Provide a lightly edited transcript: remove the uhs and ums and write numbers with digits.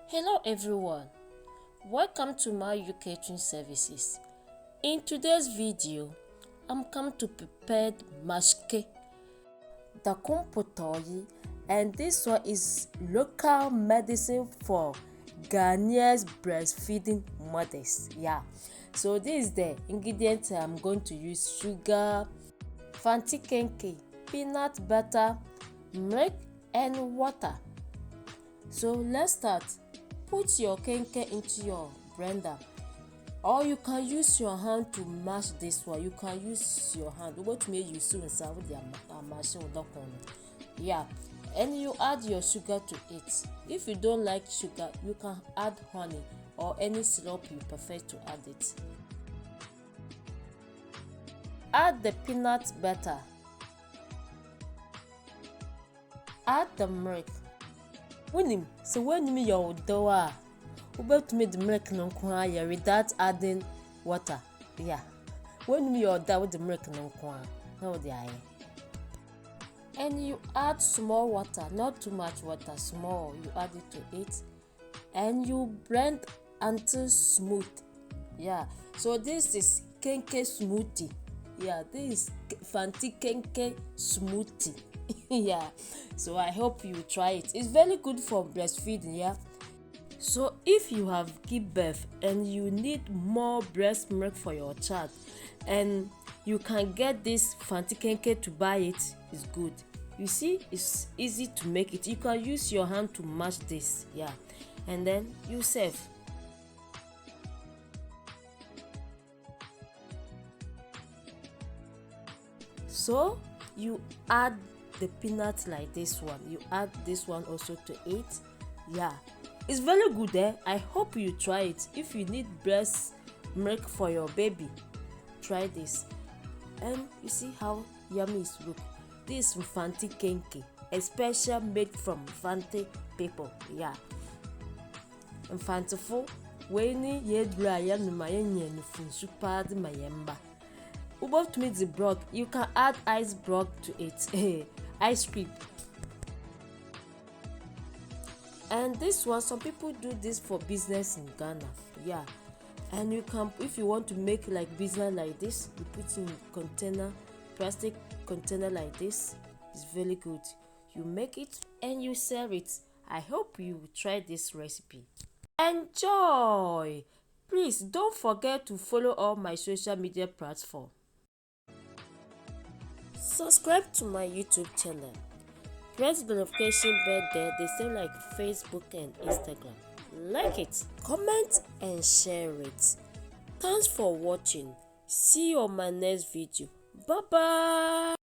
Hello everyone, welcome to my catering services. In today's video, I'm come to prepare mashke, the compotoi, and this one is local medicine for Ghanaians breastfeeding mothers. So this is the ingredients I'm going to use: sugar, Fanti Kenkey, peanut butter, milk, and water. So let's start. Put your kenkey into your blender, or you can use your hand to mash this one. You can use your hand. What may you soon serve the machine with and you add your sugar to it. If you don't like sugar, you can add honey or any syrup you prefer to add it. Add the peanut butter. Add the milk. When you your dough, to make the milk no without adding water. When you dough with the milk no and you add small water, not too much water, small. You add it to it, and you blend until smooth. So this is Kenkey smoothie. This is Fanti Kenkey smoothie. So I hope you try it. It's very good for breastfeeding. So if you have give birth and you need more breast milk for your child, and you can get this Fanti Kenkey to buy it, it's good. You see, it's easy to make it. You can use your hand to mash this, and then you serve. So you add the peanuts like this one. You add this one also to it. It's very good. I hope you try it. If you need breast milk for your baby, try this. And you see how yummy it looks. This is Fanti Kenkey, a special made from Fanti people. And Fantiful, when you dry yam super mayemba. To make the block, you can add ice block to it. Ice cream. And this one, some people do this for business in Ghana. And you can, if you want to make like business like this, you put in container, plastic container like this. It's very good. You make it and you sell it. I hope you try this recipe. Enjoy. Please don't forget to follow all my social media platforms. Subscribe to my YouTube channel. Press the notification bell there, the same like Facebook and Instagram. Like it, comment and share it. Thanks for watching. See you on my next video. Bye bye.